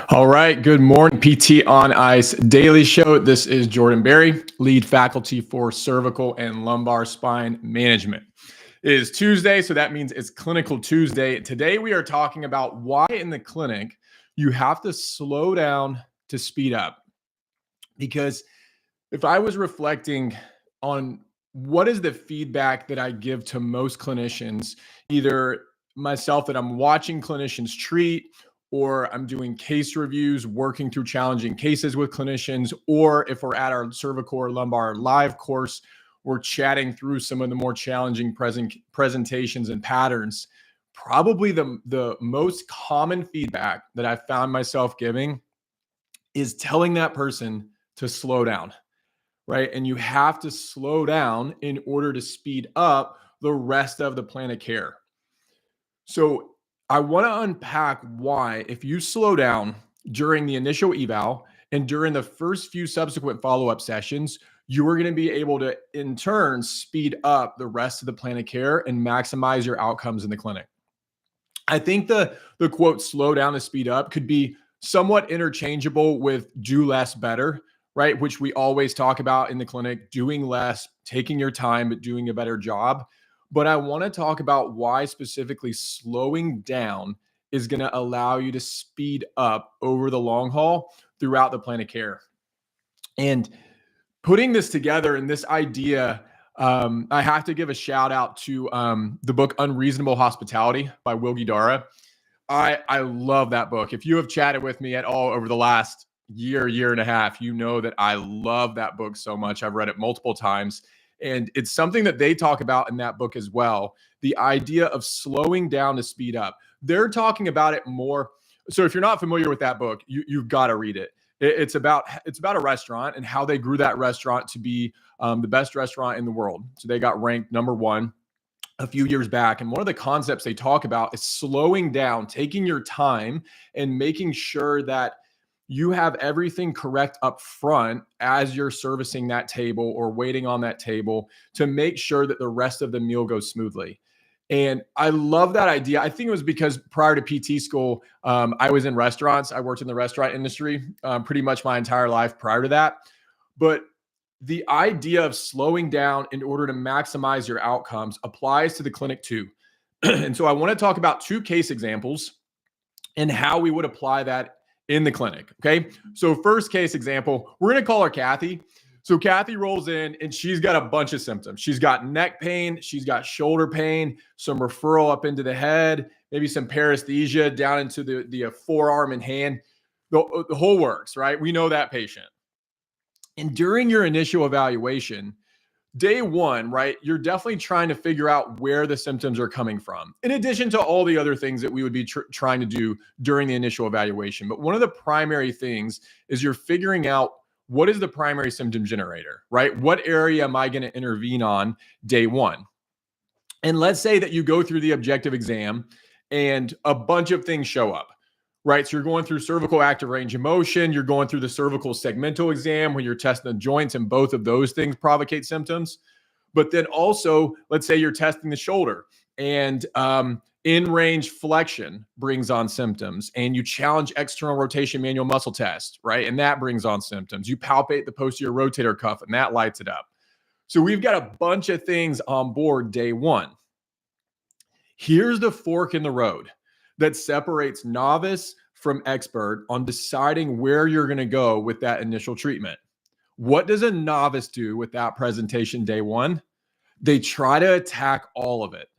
All right. Good morning, PT on Ice Daily Show. This is Jordan Berry, lead faculty for cervical and lumbar spine management. It is Tuesday, so that means it's Clinical Tuesday. Today, we are talking about why in the clinic you have to slow down to speed up. Because if I was reflecting on what is the feedback that I give to most clinicians, either myself that I'm watching clinicians treat, or I'm doing case reviews, working through challenging cases with clinicians, or if we're at our cervical or lumbar live course, we're chatting through some of the more challenging presentations and patterns. Probably the most common feedback that I found myself giving is telling that person to slow down, right? And you have to slow down in order to speed up the rest of the plan of care. So I want to unpack why, if you slow down during the initial eval and during the first few subsequent follow-up sessions, you are going to be able to, in turn, speed up the rest of the plan of care and maximize your outcomes in the clinic. I think the quote, slow down to speed up, could be somewhat interchangeable with do less better, right? Which we always talk about in the clinic, doing less, taking your time, but doing a better job. But I want to talk about why specifically slowing down is going to allow you to speed up over the long haul throughout the plan of care. And putting this together and this idea, I have to give a shout out to the book Unreasonable Hospitality by Will Guidara. I love that book. If you have chatted with me at all over the last year and a half, you know that I love that book so much. I've read it multiple times. And it's something that they talk about in that book as well. The idea of slowing down to speed up. They're talking about it more. So if you're not familiar with that book, you've got to read it. It's about a restaurant and how they grew that restaurant to be the best restaurant in the world. So they got ranked #1 a few years back. And one of the concepts they talk about is slowing down, taking your time and making sure that you have everything correct up front as you're servicing that table or waiting on that table to make sure that the rest of the meal goes smoothly. And I love that idea. I think it was because prior to PT school, I was in restaurants. I worked in the restaurant industry pretty much my entire life prior to that. But the idea of slowing down in order to maximize your outcomes applies to the clinic too. And so I want to talk about 2 case examples and how we would apply that in the clinic. Okay. So first case example, we're going to call her Kathy. So Kathy rolls in and she's got a bunch of symptoms. She's got neck pain. She's got shoulder pain, some referral up into the head, maybe some paresthesia down into the forearm and hand. The whole works, right? We know that patient. And during your initial evaluation, day 1, right, you're definitely trying to figure out where the symptoms are coming from, in addition to all the other things that we would be trying to do during the initial evaluation. But one of the primary things is you're figuring out what is the primary symptom generator, right? What area am I going to intervene on day 1? And let's say that you go through the objective exam and a bunch of things show up. Right. So you're going through cervical active range of motion. You're going through the cervical segmental exam when you're testing the joints, and both of those things provocate symptoms. But then also, let's say you're testing the shoulder and in range flexion brings on symptoms, and you challenge external rotation manual muscle test, right? And that brings on symptoms. You palpate the posterior rotator cuff and that lights it up. So we've got a bunch of things on board day 1. Here's the fork in the road that separates novice from expert on deciding where you're going to go with that initial treatment. What does a novice do with that presentation day 1? They try to attack all of it.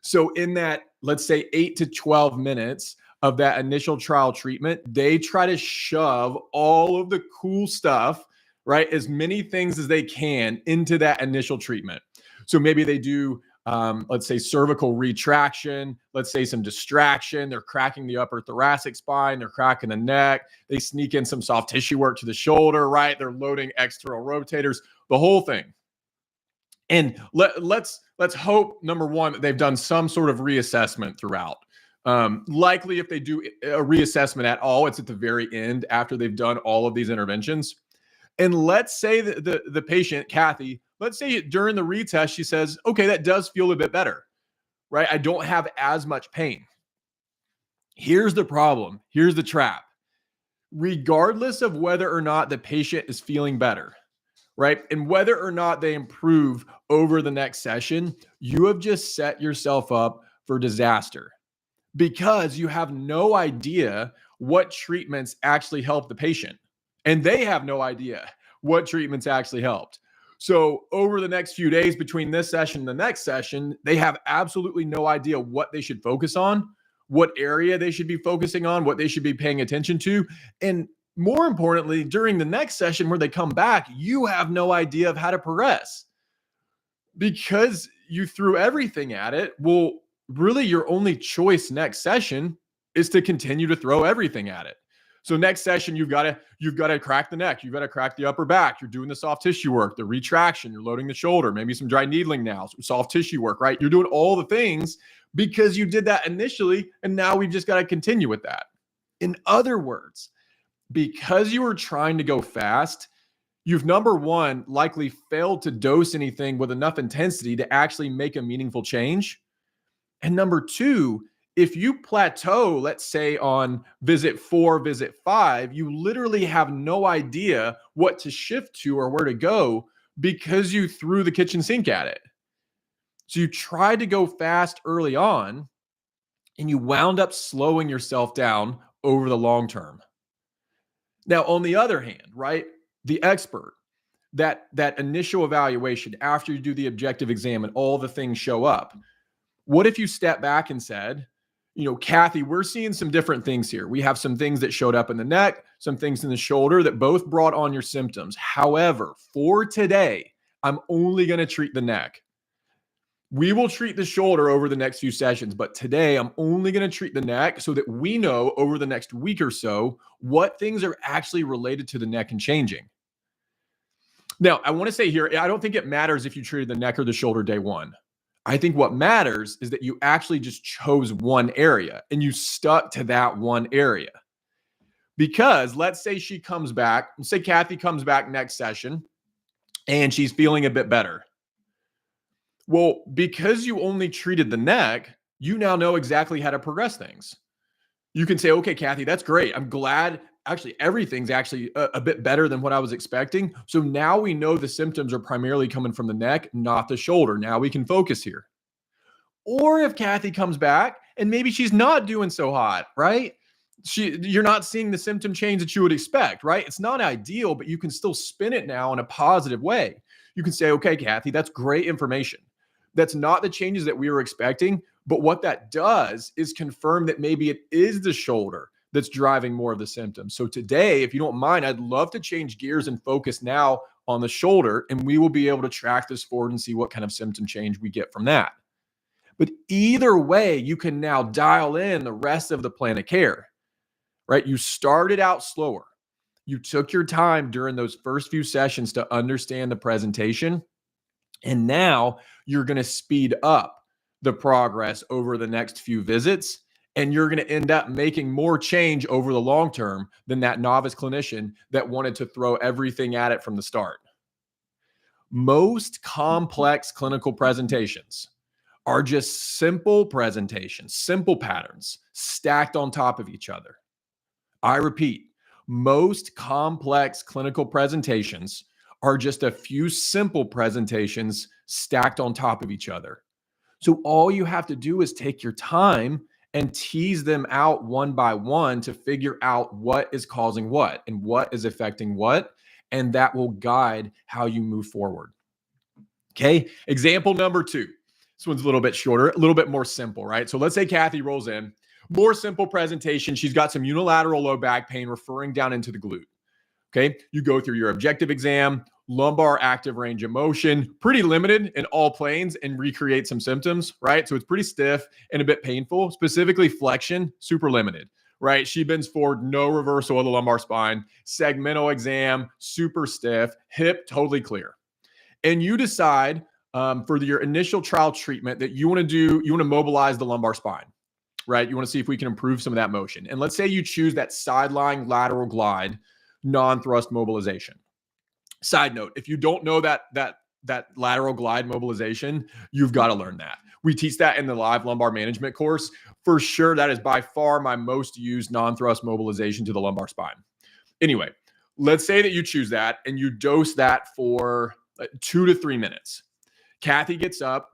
So in that, let's say 8 to 12 minutes of that initial trial treatment, they try to shove all of the cool stuff, right? As many things as they can into that initial treatment. So maybe they do let's say cervical retraction, let's say some distraction. They're cracking the upper thoracic spine. They're cracking the neck. They sneak in some soft tissue work to the shoulder, right? They're loading external rotators, the whole thing. And let's hope, number 1, that they've done some sort of reassessment throughout. Likely if they do a reassessment at all, it's at the very end after they've done all of these interventions. And let's say that the patient, Kathy, let's say during the retest, she says, okay, that does feel a bit better, right? I don't have as much pain. Here's the problem. Here's the trap. Regardless of whether or not the patient is feeling better, right? And whether or not they improve over the next session, you have just set yourself up for disaster because you have no idea what treatments actually help the patient. And they have no idea what treatments actually helped. So over the next few days between this session and the next session, they have absolutely no idea what they should focus on, what area they should be focusing on, what they should be paying attention to. And more importantly, during the next session where they come back, you have no idea of how to progress because you threw everything at it. Well, really your only choice next session is to continue to throw everything at it. So next session, you've got to crack the neck. You've got to crack the upper back. You're doing the soft tissue work, the retraction. You're loading the shoulder, maybe some dry needling now, some soft tissue work, right? You're doing all the things because you did that initially, and now we've just got to continue with that. In other words, because you were trying to go fast, you've number one, likely failed to dose anything with enough intensity to actually make a meaningful change. And number two, if you plateau, let's say on visit 4, visit 5, you literally have no idea what to shift to or where to go because you threw the kitchen sink at it. So you tried to go fast early on and you wound up slowing yourself down over the long term. Now, on the other hand, right, the expert, that initial evaluation after you do the objective exam and all the things show up, what if you step back and said, Kathy, we're seeing some different things here. We have some things that showed up in the neck, some things in the shoulder that both brought on your symptoms. However, for today, I'm only going to treat the neck. We will treat the shoulder over the next few sessions, but today I'm only going to treat the neck so that we know over the next week or so what things are actually related to the neck and changing. Now, I want to say here, I don't think it matters if you treated the neck or the shoulder day one. I think what matters is that you actually just chose one area and you stuck to that one area. Because let's say she comes back, say Kathy comes back next session and she's feeling a bit better. Well, because you only treated the neck, you now know exactly how to progress things. You can say, okay, Kathy, that's great. I'm glad actually everything's actually a bit better than what I was expecting. So now we know the symptoms are primarily coming from the neck, not the shoulder. Now we can focus here. Or if Kathy comes back and maybe she's not doing so hot, right? You're not seeing the symptom change that you would expect, right? It's not ideal, but you can still spin it now in a positive way. You can say, okay, Kathy, that's great information. That's not the changes that we were expecting, but what that does is confirm that maybe it is the shoulder that's driving more of the symptoms. So today, if you don't mind, I'd love to change gears and focus now on the shoulder, and we will be able to track this forward and see what kind of symptom change we get from that. But either way, you can now dial in the rest of the plan of care, right? You started out slower. You took your time during those first few sessions to understand the presentation. And now you're going to speed up the progress over the next few visits. And you're going to end up making more change over the long term than that novice clinician that wanted to throw everything at it from the start. Most complex clinical presentations are just simple presentations, simple patterns stacked on top of each other. I repeat, most complex clinical presentations are just a few simple presentations stacked on top of each other. So all you have to do is take your time and tease them out one by one to figure out what is causing what and what is affecting what, and that will guide how you move forward. Okay, example number 2. This one's a little bit shorter, a little bit more simple, right? So let's say Kathy rolls in, more simple presentation. She's got some unilateral low back pain referring down into the glute. Okay, you go through your objective exam, lumbar active range of motion, pretty limited in all planes, and recreate some symptoms, right? So it's pretty stiff and a bit painful, specifically flexion, super limited, right? She bends forward, no reversal of the lumbar spine, segmental exam, super stiff, hip, totally clear. And you decide for your initial trial treatment that you want to mobilize the lumbar spine, right? You want to see if we can improve some of that motion. And let's say you choose that sideline lateral glide, non-thrust mobilization. Side note, if you don't know that lateral glide mobilization, you've got to learn that. We teach that in the live lumbar management course. For sure, that is by far my most used non-thrust mobilization to the lumbar spine. Anyway, let's say that you choose that and you dose that for 2 to 3 minutes. Kathy gets up,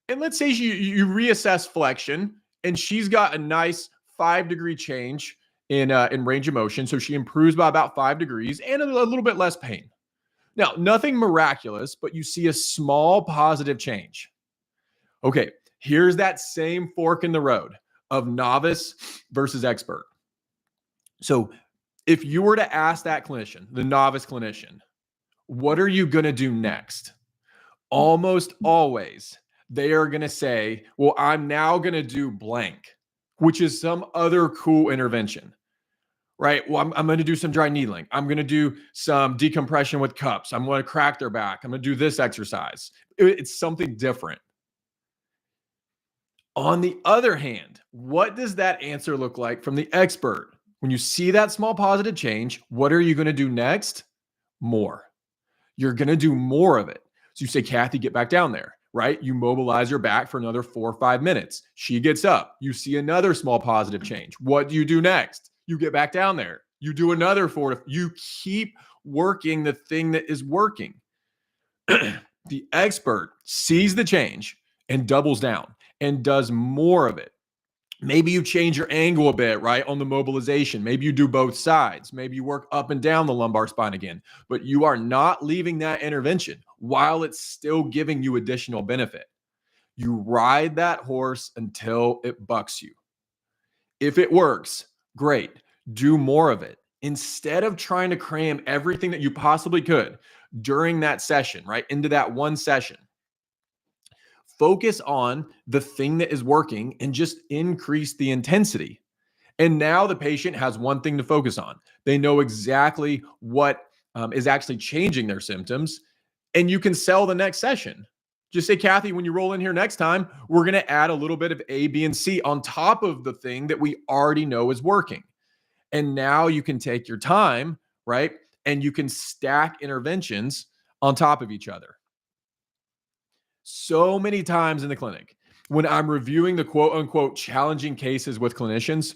and let's say you reassess flexion, and she's got a nice 5-degree change in range of motion. So she improves by about 5 degrees and a little bit less pain. Now, nothing miraculous, but you see a small positive change. Okay, here's that same fork in the road of novice versus expert. So if you were to ask that clinician, the novice clinician, what are you going to do next? Almost always they are going to say, well, I'm now going to do blank, which is some other cool intervention, right? Well, I'm going to do some dry needling. I'm going to do some decompression with cups. I'm going to crack their back. I'm going to do this exercise. It's something different. On the other hand, what does that answer look like from the expert? When you see that small positive change, what are you going to do next? More. You're going to do more of it. So you say, Kathy, get back down there, right? You mobilize your back for another 4 or 5 minutes. She gets up. You see another small positive change. What do you do next? You get back down there. You do another 4 to, you keep working the thing that is working. The expert sees the change and doubles down and does more of it. Maybe you change your angle a bit, right, on the mobilization. Maybe you do both sides. Maybe you work up and down the lumbar spine again, but you are not leaving that intervention while it's still giving you additional benefit. You ride that horse until it bucks you. If it works, great. Do more of it. Instead of trying to cram everything that you possibly could during that session, right, into that one session, focus on the thing that is working and just increase the intensity. And now the patient has one thing to focus on. They know exactly what is actually changing their symptoms, and you can sell the next session. Just say, Kathy, when you roll in here next time, we're going to add a little bit of A, B, and C on top of the thing that we already know is working. And now you can take your time, right? And you can stack interventions on top of each other. So many times in the clinic, when I'm reviewing the quote unquote challenging cases with clinicians,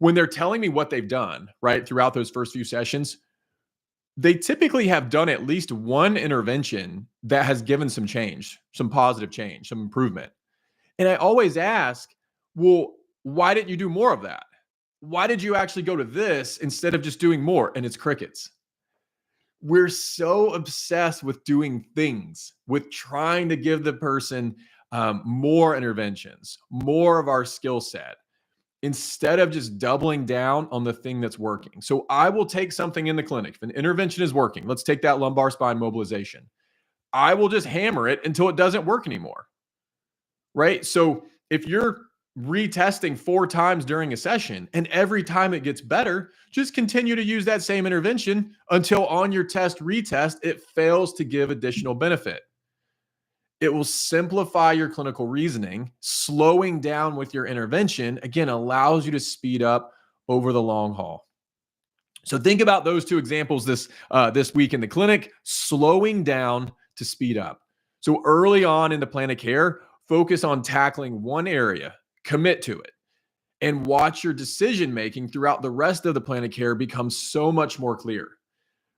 when they're telling me what they've done, right, throughout those first few sessions, they typically have done at least one intervention that has given some change, some positive change, some improvement. And I always ask, well, why didn't you do more of that? Why did you actually go to this instead of just doing more? And it's crickets. We're so obsessed with doing things, with trying to give the person more interventions, more of our skill set, instead of just doubling down on the thing that's working. So I will take something in the clinic. If an intervention is working, let's take that lumbar spine mobilization. I will just hammer it until it doesn't work anymore, right? So if you're retesting 4 times during a session and every time it gets better, just continue to use that same intervention until on your retest, it fails to give additional benefit. It will simplify your clinical reasoning. Slowing down with your intervention, again, allows you to speed up over the long haul. So think about those 2 examples this week in the clinic, slowing down to speed up. So early on in the plan of care, focus on tackling one area, commit to it, and watch your decision-making throughout the rest of the plan of care become so much more clear,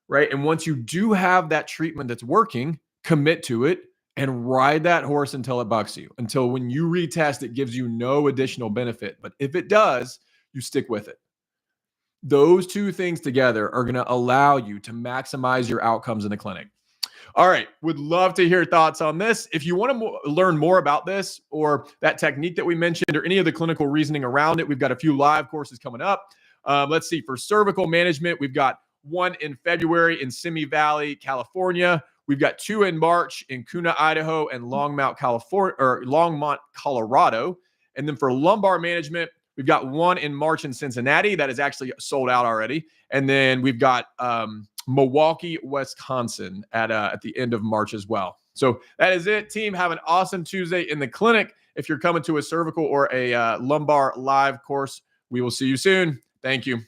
right? And once you do have that treatment that's working, commit to it and ride that horse until it bucks you, until when you retest, it gives you no additional benefit. But if it does, you stick with it. Those 2 things together are going to allow you to maximize your outcomes in the clinic. All right. Would love to hear thoughts on this. If you want to learn more about this or that technique that we mentioned or any of the clinical reasoning around it, we've got a few live courses coming up. Let's see. For cervical management, we've got one in February in Simi Valley, California. We've got 2 in March in Kuna, Idaho, and Longmont, Colorado. And then for lumbar management, we've got 1 in March in Cincinnati that is actually sold out already. And then we've got Milwaukee, Wisconsin at the end of March as well. So that is it, team. Have an awesome Tuesday in the clinic. If you're coming to a cervical or a lumbar live course, we will see you soon. Thank you.